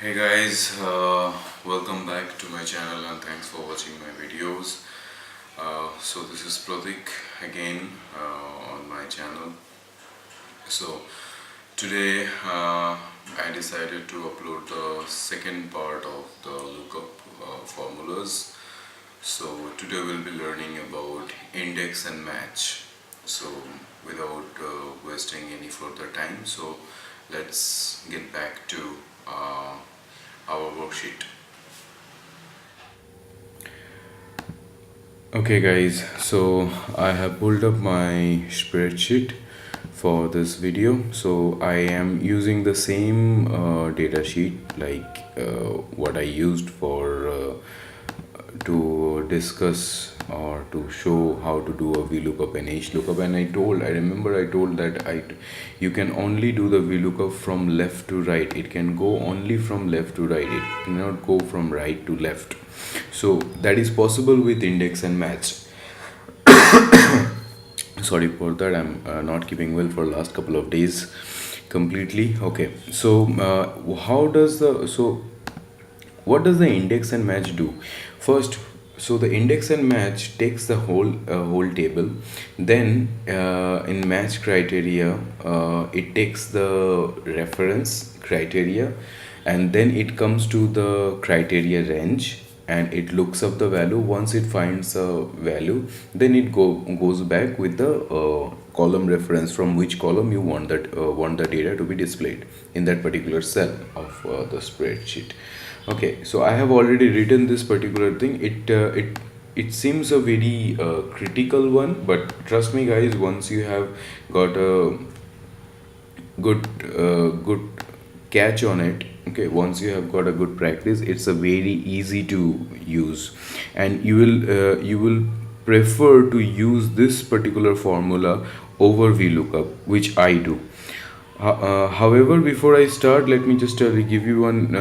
Hey guys, welcome back to my channel and thanks for watching my videos. So this is Pratik again on my channel. So today I decided to upload the second part of the lookup formulas. So today we'll be learning about index and match. So without wasting any further time, so let's get back to our worksheet. Okay guys, so I have pulled up my spreadsheet for this video. So I am using the same data sheet like what I used for to discuss or to show how to do a VLOOKUP and HLOOKUP. And I remember I told that you can only do the VLOOKUP from left to right. It can go only from left to right. It cannot go from right to left. So that is possible with index and match. Sorry for that, I'm not keeping well for last couple of days completely. Okay, so what does the index and match do? First, so the index and match takes the whole table. Then in match criteria, it takes the reference criteria, and then it comes to the criteria range and it looks up the value. Once it finds a value, then it goes back with the column reference from which column you want the data to be displayed in that particular cell of the spreadsheet. Okay, so I have already written this particular thing. It seems a very critical one, but trust me guys, once you have got a good catch on it, okay, once you have got a good practice, it's a very easy to use, and you will prefer to use this particular formula over VLOOKUP, which I do. However, before I start, let me just give you one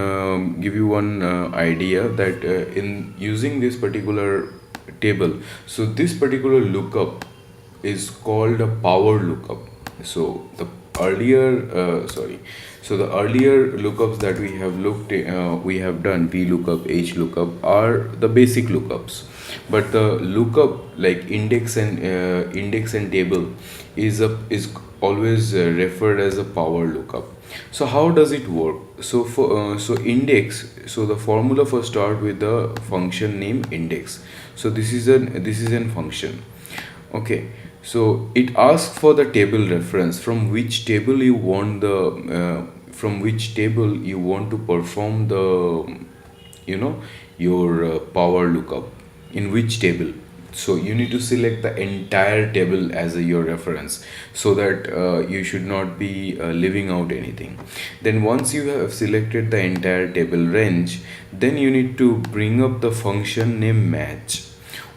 idea that in using this particular table, so this particular lookup is called a power lookup. So the earlier lookups that we have done, VLOOKUP, HLOOKUP, are the basic lookups, but the lookup like index and table is always referred as a power lookup. So how does it work? So the formula for start with the function name index. So this is an function. Okay, so it asks for the table reference from which table you want to perform the your power lookup, in which table. So you need to select the entire table as your reference, so that you should not be leaving out anything. Then once you have selected the entire table range, then you need to bring up the function name match.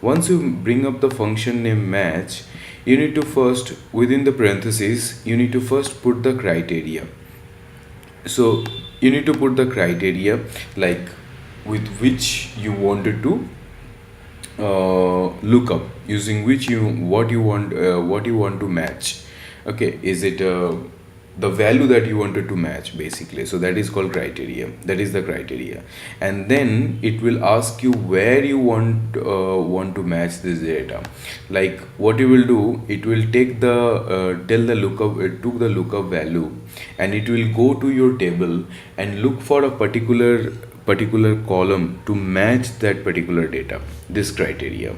Once you bring up the function name match, you need to first, within the parentheses, you need to first put the criteria. So you need to put the criteria like with which you wanted to look up, using which what you want to match. Okay, is it the value that you wanted to match, basically? So that is called criteria. That is the criteria. And then it will ask you where you want to match this data. Like what you will do, it will take the lookup, it took the lookup value, and it will go to your table and look for a particular column to match that particular data, this criteria.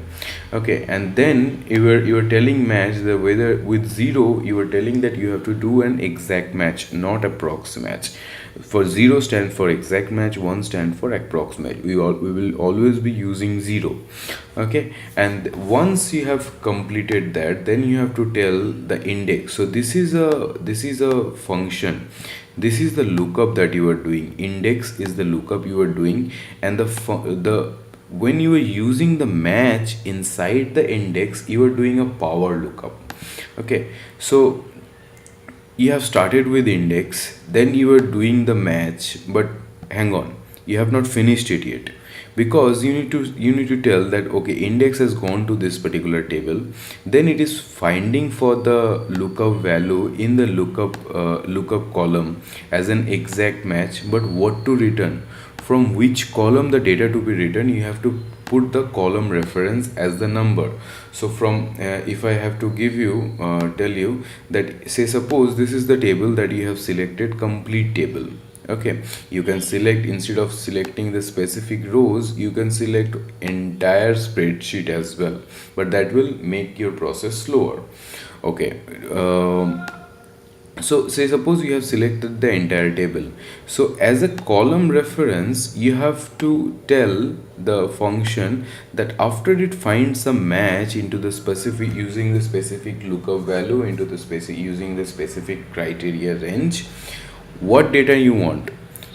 Okay, and then you were telling match the whether with 0, you were telling that you have to do an exact match, not approx match. For 0 stand for exact match, 1 stand for approx match. We will always be using 0. Okay, and once you have completed that, then you have to tell the index. So this is a function. This is the lookup that you are doing. Index is the lookup you are doing, and when you are using the match inside the index, you are doing a power lookup. Okay, so you have started with index, then you are doing the match, but hang on, you have not finished it yet. because you need to tell that okay, index has gone to this particular table, then it is finding for the lookup value in the lookup column as an exact match, but what to return, from which column the data to be written, you have to put the column reference as the number. So from if I have to give you tell you that, say suppose this is the table that you have selected, complete table. Okay, you can select, instead of selecting the specific rows, you can select entire spreadsheet as well, but that will make your process slower. Okay, so say suppose you have selected the entire table, so as a column reference you have to tell the function that after it finds a match into the specific, using the specific lookup value into the specific, using the specific criteria range, what data you want.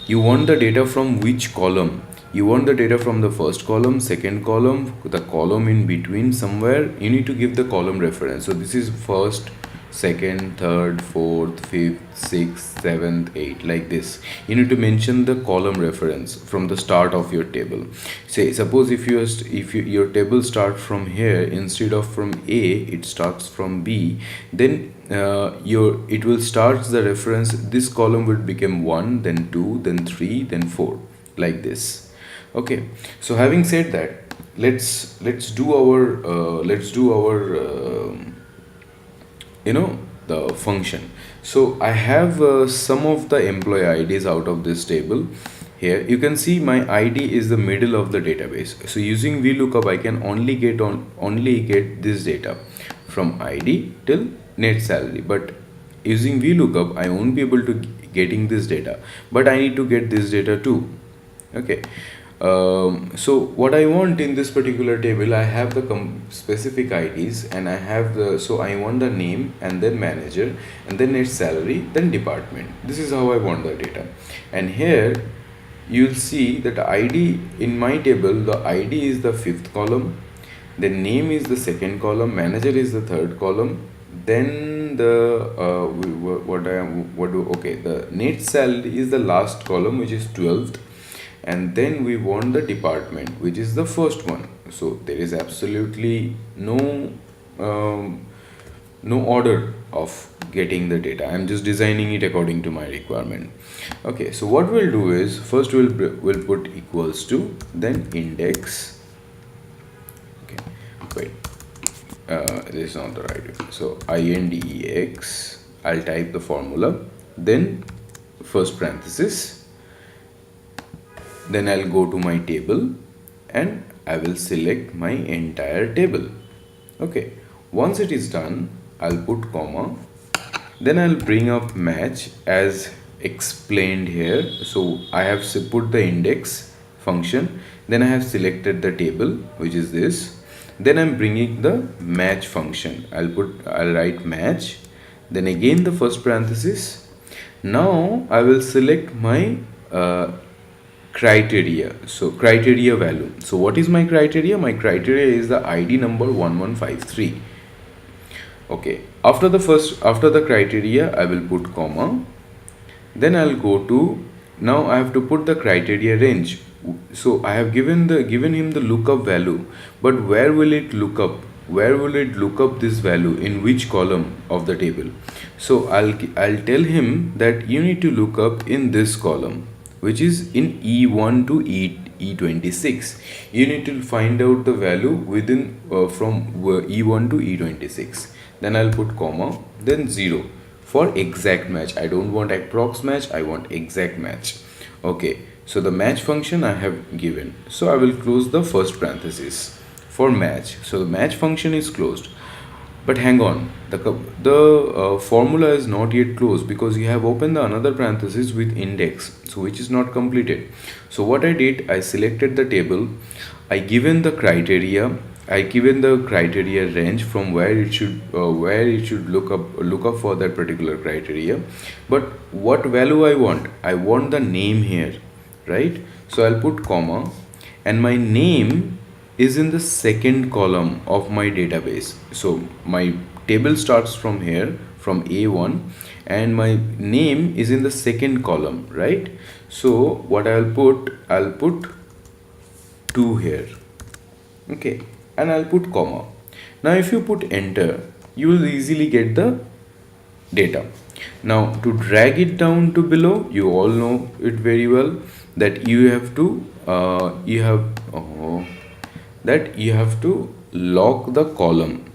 You want the data from which column? You want the data from the first column, second column, the column in between somewhere. You need to give the column reference. So this is first, second, third, fourth, fifth, sixth, seventh, eighth, like this. You need to mention the column reference from the start of your table. Say suppose if your table starts from here, instead of from A it starts from B, then it will start the reference, this column will become 1, then 2, then 3, then 4, like this. Okay, so having said that, let's do our the function. So I have some of the employee IDs out of this table. Here you can see my ID is the middle of the database. So using VLOOKUP I can only get this data from ID till net salary, but using VLOOKUP I won't be able to getting this data, but I need to get this data too. Okay, so what I want in this particular table, I have the specific IDs, and I have the, so I want the name and then manager and then net salary, then department. This is how I want the data. And here you'll see that ID in my table, the ID is the fifth column, the name is the second column, manager is the third column, then the the net salary is the last column, which is 12th, and then we want the department, which is the first one. So there is absolutely no order of getting the data. I'm just designing it according to my requirement. Okay, so what we'll do is, first we'll put equals to, then index. Okay, wait, this is not the right way. So index, I'll type the formula, then first parenthesis, then I'll go to my table and I will select my entire table. Okay, once it is done, I'll put comma, then I'll bring up match as explained here. So I have put the index function, then I have selected the table, which is this, then I'm bringing the match function. I'll write match, then again the first parenthesis. Now I will select my criteria. So criteria value. So what is my criteria? My criteria is the ID number 1153. Okay, after the criteria I will put comma, then I'll go to, now I have to put the criteria range. So I have given him the lookup value, but where will it look up? Where will it look up this value, in which column of the table? So I'll tell him that you need to look up in this column, which is in E1 to E26. You need to find out the value within from E1 to E26. Then I'll put comma, then 0 for exact match. I don't want approx match, I want exact match. Okay, so the match function I have given. So I will close the first parenthesis for match. So the match function is closed. But hang on, the formula is not yet closed, because you have opened the another parenthesis with index, so which is not completed. So what I did, I selected the table, I given the criteria range from where it should look up for that particular criteria. But what value I want the name here, right? So I'll put comma, and my name is in the second column of my database. So my table starts from here, from A1, and my name is in the second column, right? So what I'll put 2 here. Okay, and I'll put comma. Now if you put enter, you will easily get the data. Now to drag it down to below, you all know it very well that you have to lock the column,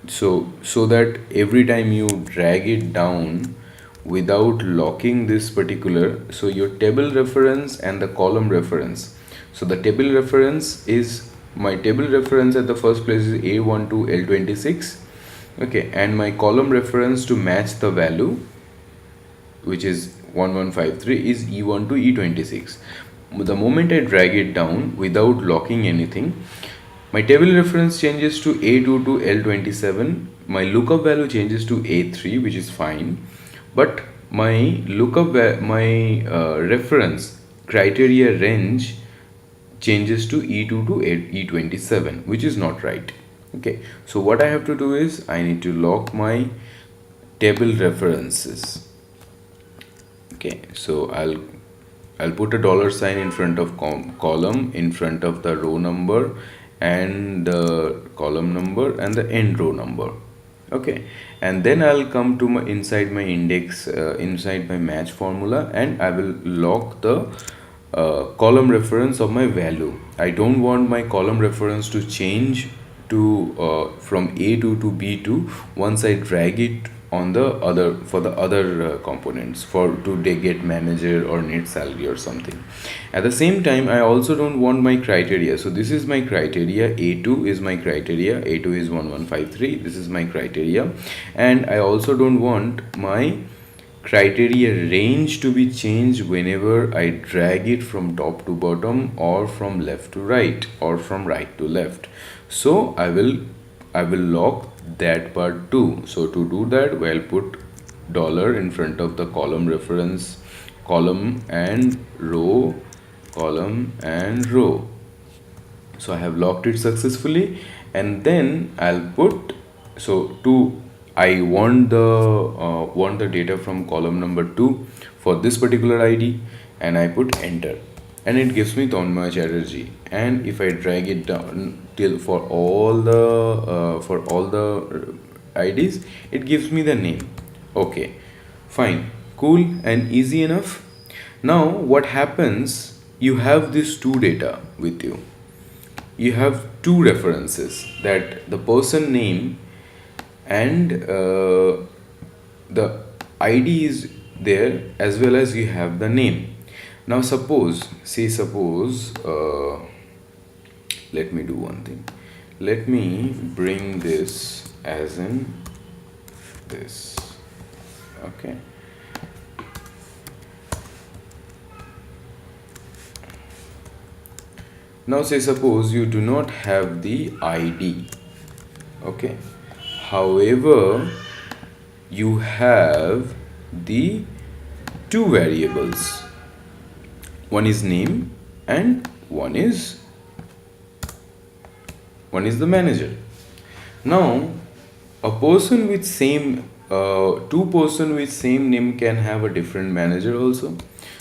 so that every time you drag it down without locking this particular, so your table reference and the column reference, so the table reference is, my table reference at the first place is A1 to L26, okay, and my column reference to match the value, which is 1153, is E1 to E26. The moment I drag it down without locking anything, my table reference changes to A2 to L27, my lookup value changes to A3, which is fine, but my reference criteria range changes to E2 to E27, which is not right. Okay, so what I have to do is I need to lock my table references. Okay, so I'll put a dollar sign in front of column, in front of the row number and the column number and the end row number. Okay, and then I'll come to my inside my index, inside my match formula, and I will lock the column reference of my value. I don't want my column reference to change to from A2 to B2 once I drag it on the other, for the other components, for to they get manager or net salary or something. At the same time, I also don't want my criteria. So this is my criteria, A2 is my criteria, A2 is 1153, this is my criteria, and I also don't want my criteria range to be changed whenever I drag it from top to bottom or from left to right or from right to left. So I will lock that part too. So to do that, we'll put dollar in front of the column reference, column and row, column and row. So I have locked it successfully, and then I'll put, so I want the data from column number 2 for this particular ID, and I put enter, and it gives me Tanmay Chatterjee. And if I drag it down till for all the IDs, it gives me the name. Okay, fine, cool and easy enough. Now what happens, you have this 2 data with you, you have 2 references, that the person name and the ID is there, as well as you have the name. Now suppose let me do one thing, let me bring this as in this. Okay, now say suppose you do not have the ID. Okay, however, you have the 2 variables, one is name and one is the manager. Now a person with same 2 person with same name can have a different manager also.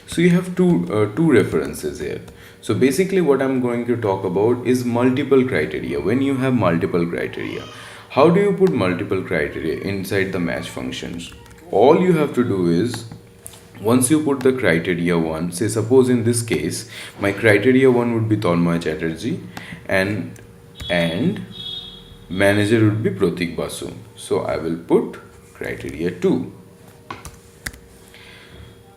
So you have two references here. So basically what I'm going to talk about is multiple criteria. When you have multiple criteria, how do you put multiple criteria inside the match functions? All you have to do is, once you put the criteria 1, say suppose in this case my criteria 1 would be Tanmay Chatterjee and manager would be Pratik Basu. So I will put criteria 2.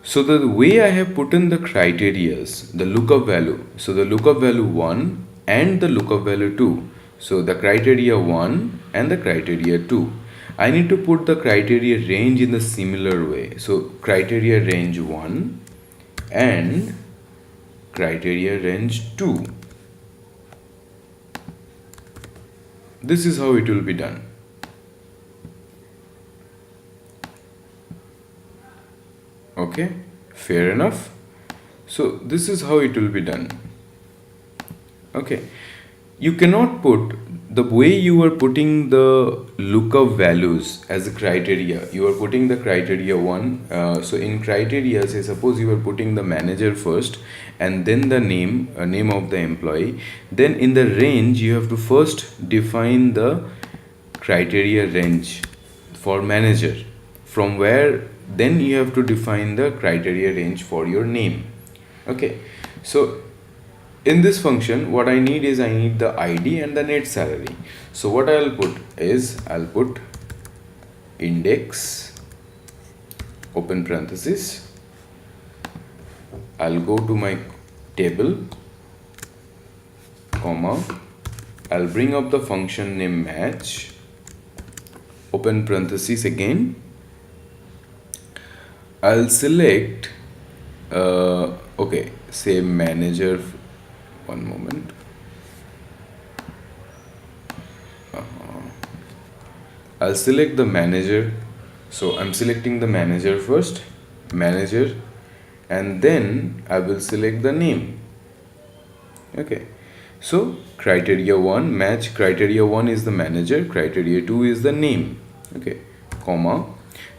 So the way I have put in the criterias, the lookup value, so the lookup value 1 and the lookup value 2. So the criteria 1 and the criteria 2. I need to put the criteria range in the similar way. So criteria range 1 and criteria range 2. This is how it will be done. Okay, fair enough. So this is how it will be done. Okay, you cannot put the way you are putting the lookup values as a criteria, you are putting the criteria one. So in criteria, say suppose you are putting the manager first and then the name of the employee. Then in the range you have to first define the criteria range for manager, from where then you have to define the criteria range for your name. Okay, so in this function what I need is I need the ID and the net salary. So what I'll put is I'll put index open parenthesis, I'll go to my table, comma, I'll bring up the function name match, open parenthesis again, I'll select okay, say manager, one moment, I'll select the manager. So I'm selecting the manager first, manager, and then I will select the name. Okay, so criteria 1 match, criteria 1 is the manager, criteria 2 is the name. Okay, comma,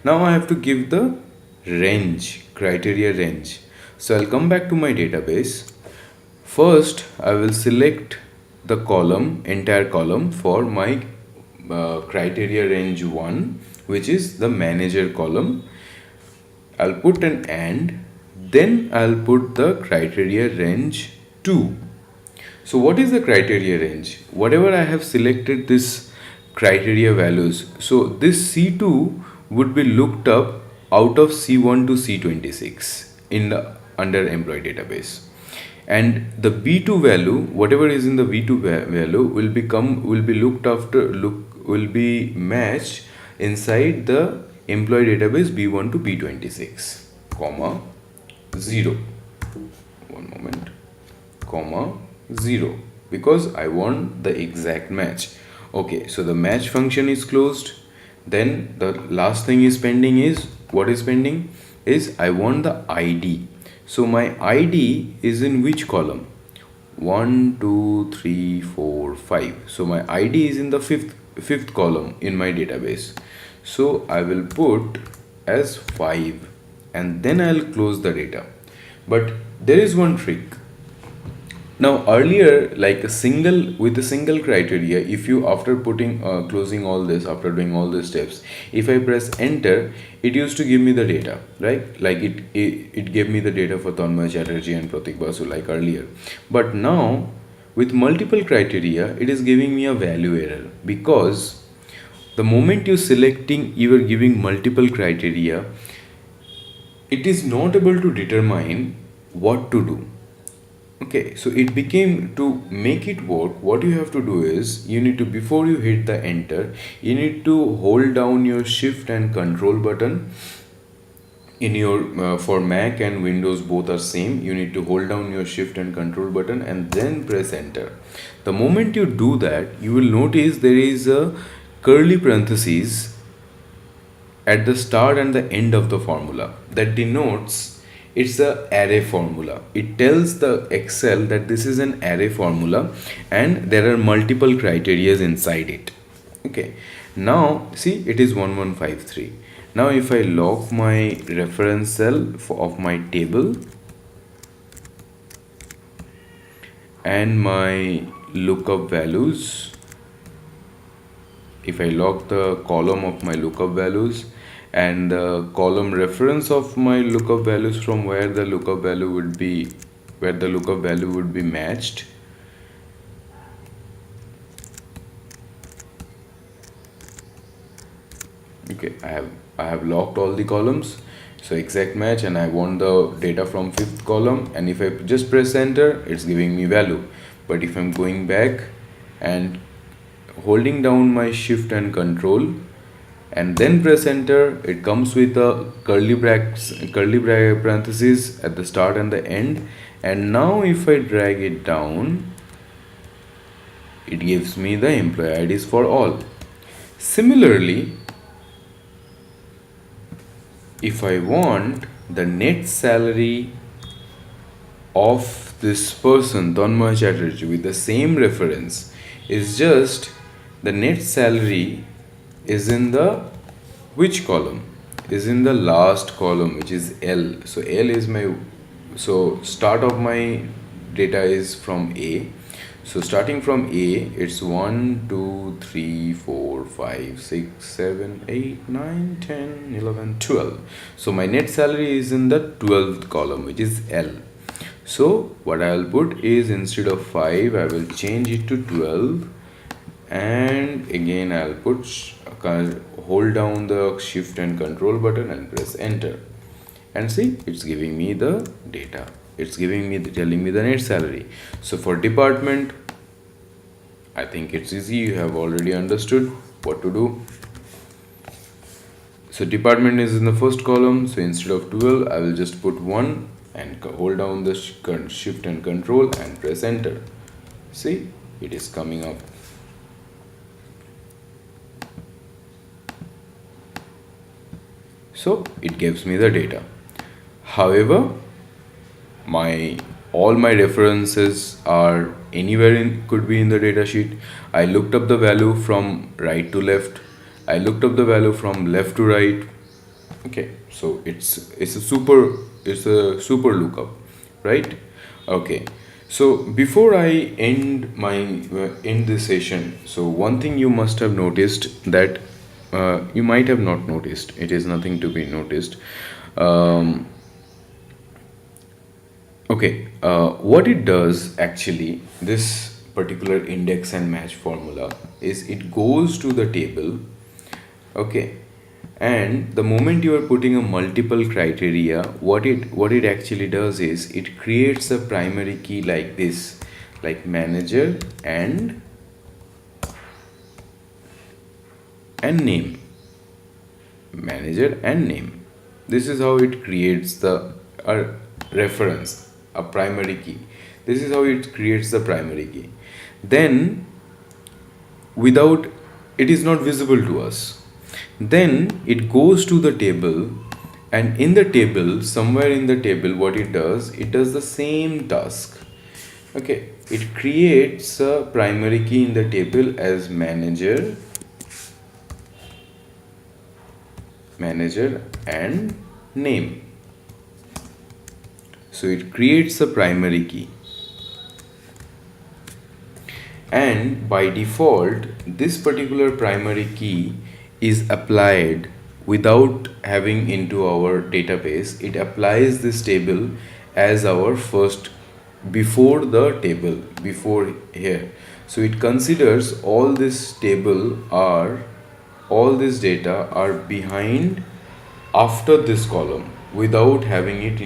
now I have to give the range, criteria range. So I'll come back to my database. First I will select the column, entire column for my criteria range 1, which is the manager column. I'll put an and, then I'll put the criteria range 2. So what is the criteria range? Whatever I have selected this criteria values, so this C2 would be looked up out of C1 to C26 in the under employee database, and the B2 value, whatever is in the V2 value, will be looked after, will be matched inside the employee database B1 to B26, comma 0, one moment, comma 0, because I want the exact match. Okay, so the match function is closed. Then the last thing is pending is, what is pending is I want the ID. So my ID is in which column? 1 2 3 4 5. So my ID is in the fifth column in my database. So I will put as 5 and then I'll close the data. But there is one trick. Now earlier, like with a single criteria, if you after putting closing all this, after doing all these steps, if I press enter, it used to give me the data, right? Like it gave me the data for Tanmay Chatterjee and Pratik Basu like earlier. But now with multiple criteria, it is giving me a value error, because the moment you are giving multiple criteria, it is not able to determine what to do. Okay, so it became, to make it work, what you have to do is, you need to, before you hit the enter, you need to hold down your shift and control button in your for Mac and Windows both are same. You need to hold down your shift and control button and then press enter. The moment you do that, you will notice there is a curly parentheses at the start and the end of the formula. That denotes it's a array formula. It tells the Excel that this is an array formula and there are multiple criterias inside it. Okay, now see, it is 1153. Now if I log my reference cell of my table and my lookup values, if I log the column of my lookup values and the column reference of my lookup values from where the lookup value would be, matched, okay, I have locked all the columns, so exact match, and I want the data from fifth column, and if I just press enter, it's giving me value. But if I'm going back and holding down my shift and control and then press enter, it comes with a curly parentheses at the start and the end. And now if I drag it down, it gives me the employee IDs for all. Similarly, if I want the net salary of this person, Tanmay Chatterjee, with the same reference, is just the net salary is in the which column? Is in the last column, which is L. So L is my, so start of my data is from A. So starting from A, it's 1, 2, 3, 4, 5, 6, 7, 8, 9, 10, 11, 12. So my net salary is in the 12th column, which is L. So what I will put is, instead of 5, I will change it to 12, and again I'll put hold down the shift and control button and press enter, and see, it's giving me the data. It's giving me telling me the net salary. So for department, I think it's easy. You have already understood what to do. So department is in the first column. So instead of 12, I will just put 1 and hold down the shift and control and press enter. See, it is coming up. So it gives me the data. However, all my references are anywhere could be in the data sheet. I looked up the value from right to left. I looked up the value from left to right. Okay, so it's a super lookup, right? Okay, so before I end this session, so one thing you must have noticed that you might have not noticed. It is nothing to be noticed. Okay, what it does actually, this particular index and match formula, is it goes to the table. Okay, and the moment you are putting a multiple criteria, what it actually does is it creates a primary key like this, like manager and name. Manager and name. This is how it creates the reference, a primary key. This is how it creates the primary key. Then without, it is not visible to us. Then it goes to the table, and in the table, somewhere in the table, what it does the same task. Okay, it creates a primary key in the table as manager and name. So it creates a primary key, and by default this particular primary key is applied without having into our database. It applies this table as our first, before the table, before here. So it considers all this data are behind after this column, without having it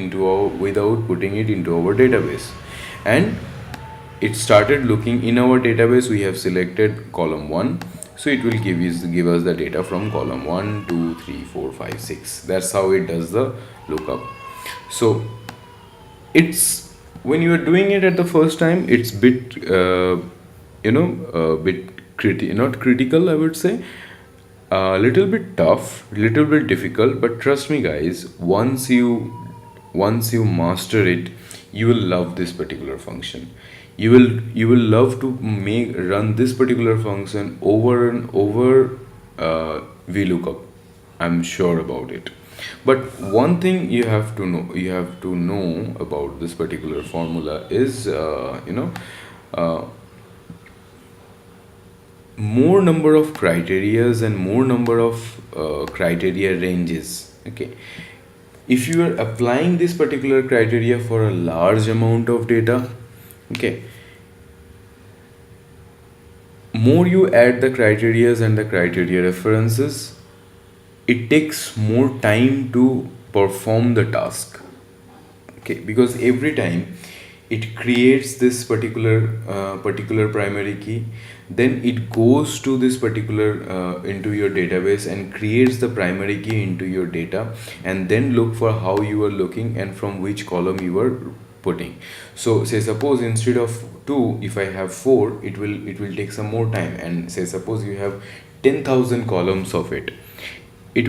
without putting it into our database. And it started looking in our database. We have selected column 1, so it will give us the data from column 1, 2, 3, 4, 5, 6. That's how it does the lookup. So it's, when you are doing it at the first time, it's bit not critical, I would say, a little bit tough, little bit difficult, but trust me guys, once you master it, you will love this particular function. You will love to run this particular function over and over. VLOOKUP, I'm sure about it. But one thing you have to know about this particular formula is more number of criterias and more number of criteria ranges. Okay, if you are applying this particular criteria for a large amount of data, okay, more you add the criterias and the criteria references, it takes more time to perform the task. Okay, because every time it creates this particular primary key, then it goes to this particular into your database and creates the primary key into your data, and then look for how you are looking and from which column you are putting. So say suppose instead of 2, if I have 4, it will take some more time, and say suppose you have 10,000 columns of it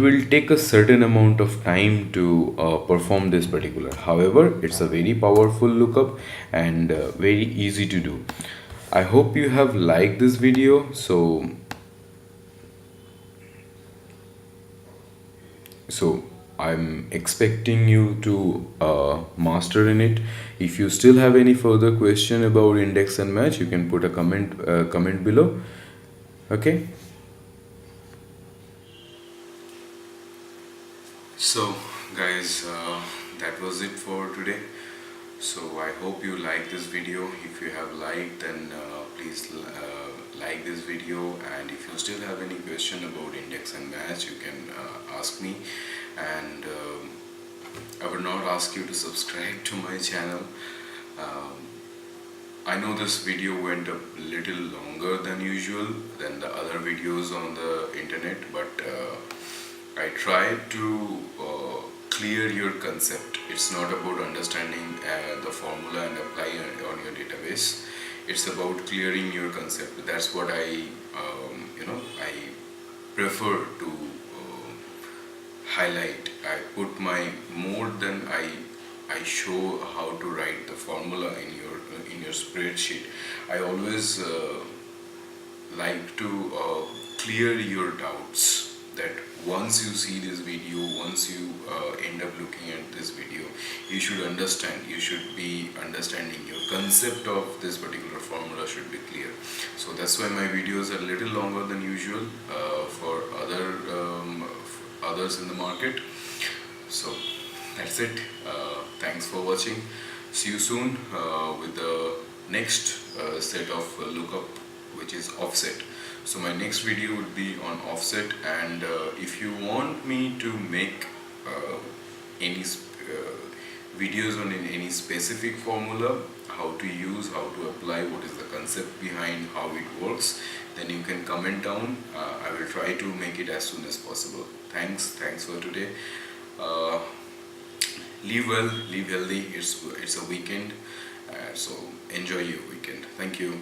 will take a certain amount of time to perform this particular. However, it's a very powerful lookup and very easy to do. I hope you have liked this video. So So I'm expecting you to master in it. If you still have any further question about index and match, you can put a comment below. Okay. So guys, that was it for today. So I hope you like this video. If you have liked, then please like this video, and if you still have any question about index and match, you can ask me. And I would not ask you to subscribe to my channel. um, I know this video went a little longer than usual than the other videos on the internet, but I tried to clear your concept. It's not about understanding the formula and apply it on your database. It's about clearing your concept. That's what I prefer to highlight. I put my more than I show how to write the formula in your spreadsheet. I always like to clear your doubts, that once you see this video, once you end up looking at this video, you should understand, you should be understanding your concept of this particular formula should be clear. So that's why my videos are a little longer than usual for others in the market. So that's it. Thanks for watching. See you soon with the next set of lookup, which is offset. So my next video would be on offset, and if you want me to make any videos on any specific formula, how to use, how to apply, what is the concept behind, how it works, then you can comment down. I will try to make it as soon as possible. Thanks for today. uh, Live well, live healthy. It's a weekend, so enjoy your weekend. Thank you.